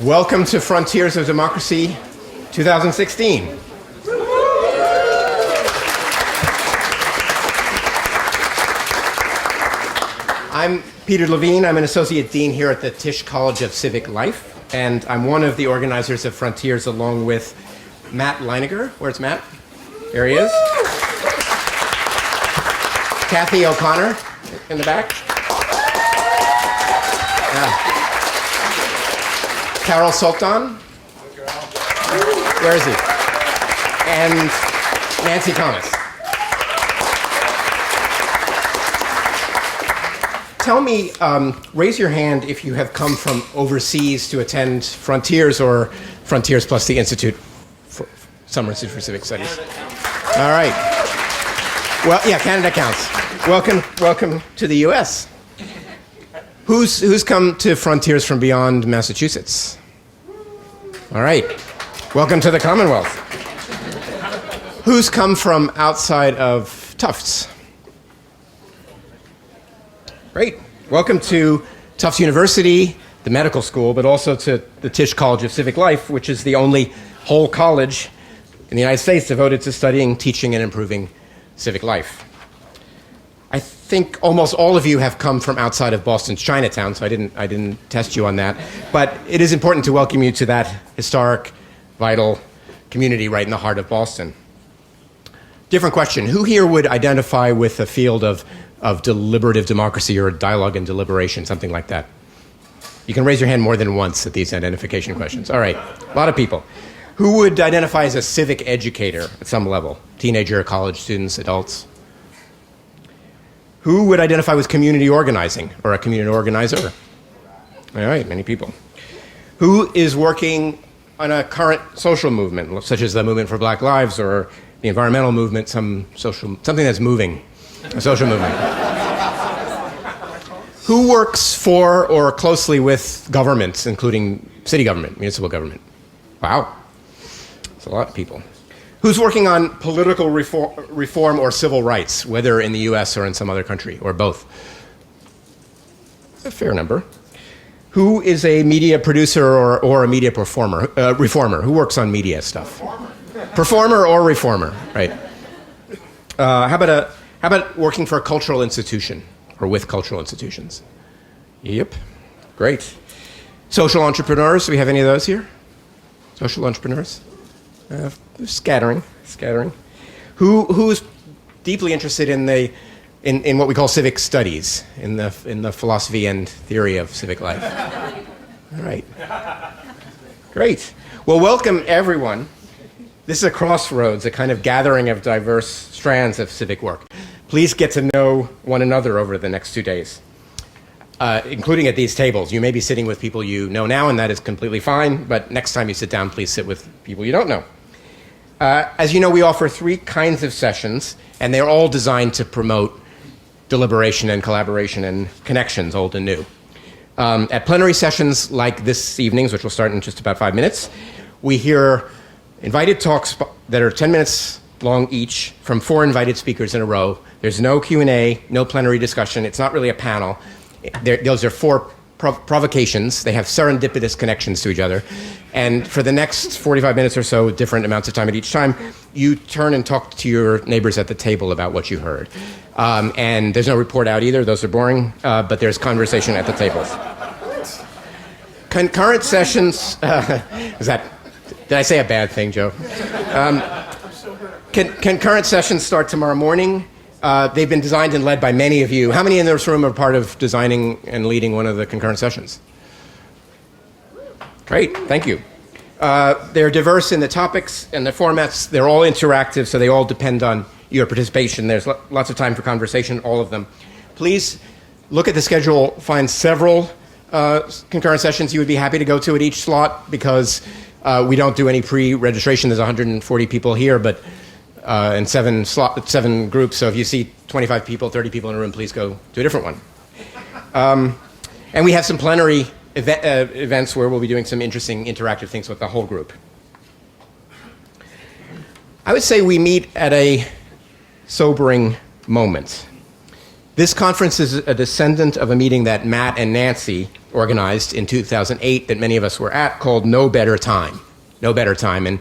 Welcome to Frontiers of Democracy 2016. I'm Peter Levine. I'm an associate dean here at the Tisch College of Civic Life, and I'm one of the organizers of Frontiers along with Matt Leiniger. Where's Matt? There he is. Kathy O'Connor in the back. Carol Sultan. Where is he? And Nancy Thomas. Tell me, raise your hand if you have come from overseas to attend Frontiers or Frontiers plus the Summer Institute for Civic Studies. All right. Well, yeah, Canada counts. Welcome to the U.S. Who's come to Frontiers from beyond Massachusetts? All right. Welcome to the Commonwealth. Who's come from outside of Tufts? Great. Welcome to Tufts University, the medical school, but also to the Tisch College of Civic Life, which is the only whole college in the United States devoted to studying, teaching, and improving civic life. I think almost all of you have come from outside of Boston's Chinatown, so I didn't test you on that. But it is important to welcome you to that historic, vital community right in the heart of Boston. Different question. Who here would identify with the field of deliberative democracy or dialogue and deliberation, something like that? You can raise your hand more than once at these identification questions. All right, a lot of people. Who would identify as a civic educator at some level? Teenager, college students, adults? Who would identify with community organizing or a community organizer? All right, many people. Who is working on a current social movement, such as the movement for Black Lives or the environmental movement, something that's moving, a social movement? Who works for or closely with governments, including city government, municipal government? Wow, that's a lot of people. Who's working on political reform or civil rights, whether in the US or in some other country, or both? A fair number. Who is a media producer or a media reformer? Who works on media stuff? Performer or reformer, right. How about working for a cultural institution or with cultural institutions? Yep, great. Social entrepreneurs, do we have any of those here? Social entrepreneurs? Scattering. Who's deeply interested in what we call civic studies, in the philosophy and theory of civic life? All right. Great. Well, welcome everyone. This is a crossroads, a kind of gathering of diverse strands of civic work. Please get to know one another over the next 2 days, including at these tables. You may be sitting with people you know now, and that is completely fine, but next time you sit down, please sit with people you don't know. As you know, we offer 3 kinds of sessions, and they're all designed to promote deliberation and collaboration and connections, old and new. At plenary sessions like this evening's, which will start in just about 5 minutes, we hear invited talks that are 10 minutes long each from 4 invited speakers in a row. There's no Q&A, no plenary discussion. It's not really a panel. Those are 4 provocations. They have serendipitous connections to each other. And for the next 45 minutes or so, different amounts of time at each time, you turn and talk to your neighbors at the table about what you heard. And there's no report out either. Those are boring. But there's conversation at the tables. Concurrent sessions, did I say a bad thing, Joe? Concurrent sessions start tomorrow morning. They've been designed and led by many of you. How many in this room are part of designing and leading one of the concurrent sessions? Great, thank you. They're diverse in the topics and the formats. They're all interactive, so they all depend on your participation. There's lots of time for conversation, all of them. Please look at the schedule, find several concurrent sessions you would be happy to go to at each slot, because we don't do any pre-registration. There's 140 people here, but in 7 groups. So if you see 25 people, 30 people in a room, please go to a different one. And we have some plenary events where we'll be doing some interesting interactive things with the whole group. I would say we meet at a sobering moment. This conference is a descendant of a meeting that Matt and Nancy organized in 2008 that many of us were at, called No Better Time. No Better Time. And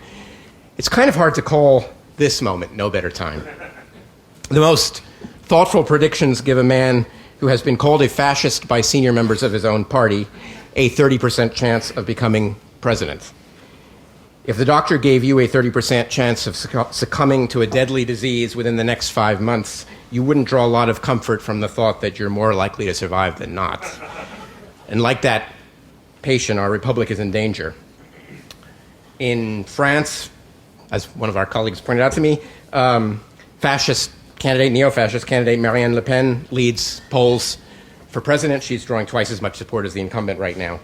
it's kind of hard to call this moment No Better Time. The most thoughtful predictions give a man who has been called a fascist by senior members of his own party a 30% chance of becoming president. If the doctor gave you a 30% chance of succumbing to a deadly disease within the next 5 months, you wouldn't draw a lot of comfort from the thought that you're more likely to survive than not. And like that patient, our republic is in danger. In France, as one of our colleagues pointed out to me, neo-fascist candidate Marine Le Pen leads polls for president. She's drawing twice as much support as the incumbent right now.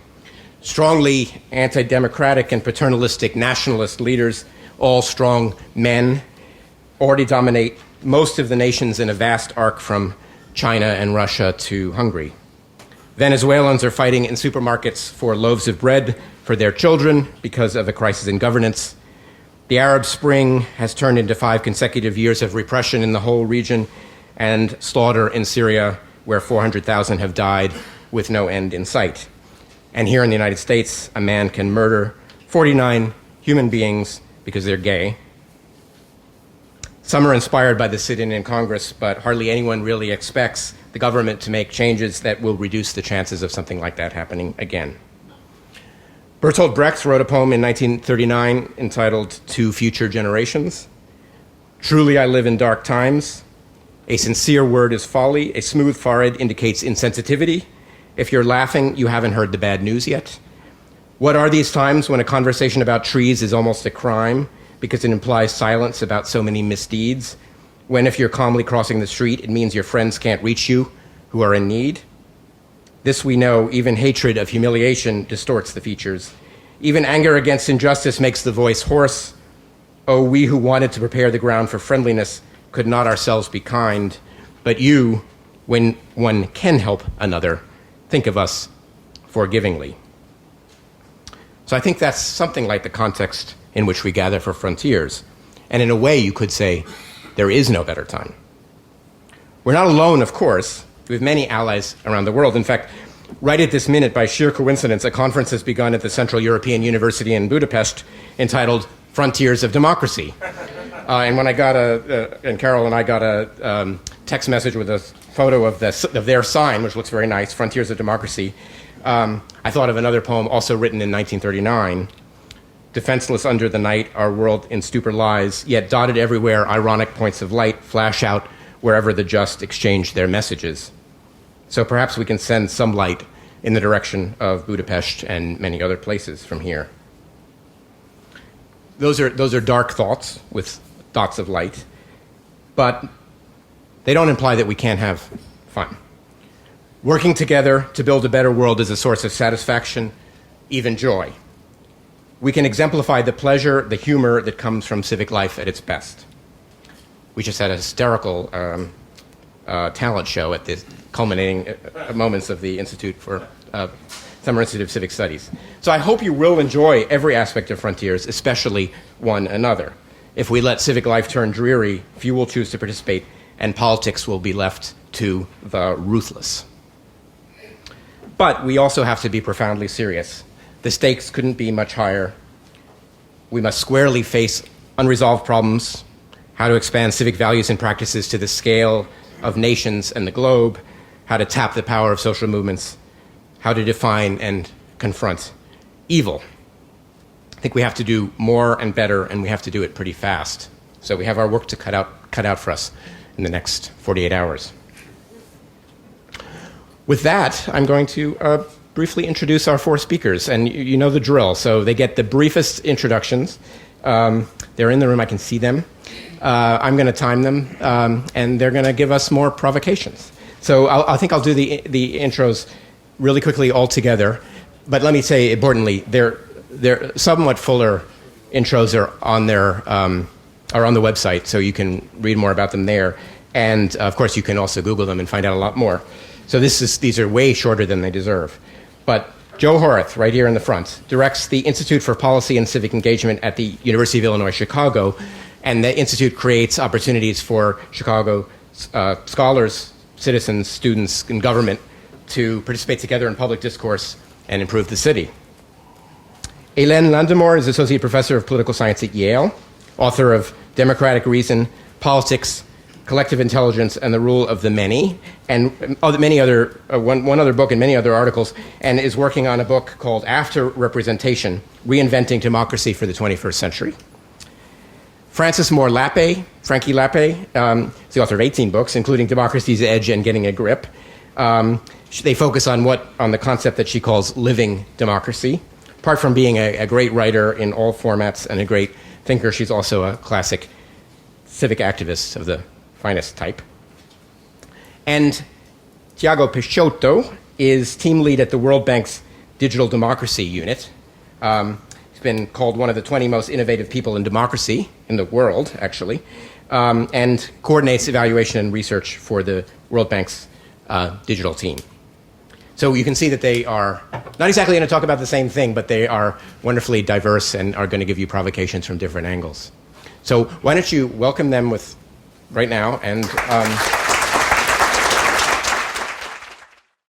Strongly anti-democratic and paternalistic nationalist leaders, all strong men, already dominate most of the nations in a vast arc from China and Russia to Hungary. Venezuelans are fighting in supermarkets for loaves of bread for their children because of a crisis in governance. The Arab Spring has turned into 5 consecutive years of repression in the whole region and slaughter in Syria, where 400,000 have died with no end in sight. And here in the United States, a man can murder 49 human beings because they're gay. Some are inspired by the sit-in in Congress, but hardly anyone really expects the government to make changes that will reduce the chances of something like that happening again. Bertolt Brecht wrote a poem in 1939 entitled To Future Generations. Truly I live in dark times. A sincere word is folly. A smooth forehead indicates insensitivity. If you're laughing, you haven't heard the bad news yet. What are these times when a conversation about trees is almost a crime because it implies silence about so many misdeeds? When if you're calmly crossing the street, it means your friends can't reach you who are in need? This we know, even hatred of humiliation distorts the features. Even anger against injustice makes the voice hoarse. Oh, we who wanted to prepare the ground for friendliness could not ourselves be kind, but you, when one can help another, think of us forgivingly. So I think that's something like the context in which we gather for Frontiers. And in a way, you could say, there is no better time. We're not alone, of course. We have many allies around the world. In fact, right at this minute, by sheer coincidence, a conference has begun at the Central European University in Budapest entitled Frontiers of Democracy. And when I got and Carol and I got a text message with a photo of their sign, which looks very nice, Frontiers of Democracy, I thought of another poem also written in 1939. Defenseless under the night, our world in stupor lies, yet dotted everywhere, ironic points of light flash out wherever the just exchange their messages. So perhaps we can send some light in the direction of Budapest and many other places from here. Those are dark thoughts with dots of light, but they don't imply that we can't have fun. Working together to build a better world is a source of satisfaction, even joy. We can exemplify the pleasure, the humor that comes from civic life at its best. We just had a hysterical talent show at the culminating moments of the Institute for Summer Institute of Civic Studies. So I hope you will enjoy every aspect of Frontiers, especially one another. If we let civic life turn dreary, few will choose to participate, and politics will be left to the ruthless. But we also have to be profoundly serious. The stakes couldn't be much higher. We must squarely face unresolved problems, how to expand civic values and practices to the scale of nations and the globe, how to tap the power of social movements, how to define and confront evil. I think we have to do more and better, and we have to do it pretty fast. So we have our work to cut out for us in the next 48 hours. With that, I'm going to briefly introduce our 4 speakers, and you know the drill. So they get the briefest introductions. They're in the room, I can see them. I'm going to time them, and they're going to give us more provocations. So I think I'll do the intros really quickly all together. But let me say, importantly, they're somewhat fuller intros are on the website, so you can read more about them there. And of course, you can also Google them and find out a lot more. So these are way shorter than they deserve. But Joe Horath, right here in the front, directs the Institute for Policy and Civic Engagement at the University of Illinois, Chicago. And the Institute creates opportunities for Chicago scholars, citizens, students, and government to participate together in public discourse and improve the city. Hélène Landemore is Associate Professor of Political Science at Yale, author of Democratic Reason, Politics, Collective Intelligence, and the Rule of the Many, and many other, one other book and many other articles, and is working on a book called After Representation, Reinventing Democracy for the 21st Century. Frances Moore Lappe, Frankie Lappe, is the author of 18 books, including Democracy's Edge and Getting a Grip. They focus on the concept that she calls living democracy. Apart from being a great writer in all formats and a great thinker, she's also a classic civic activist of the finest type. And Tiago Peixoto is team lead at the World Bank's Digital Democracy Unit. He's been called one of the 20 most innovative people in democracy in the world, actually, and coordinates evaluation and research for the World Bank's digital team. So you can see that they are not exactly going to talk about the same thing, but they are wonderfully diverse and are going to give you provocations from different angles. So why don't you welcome them right now, and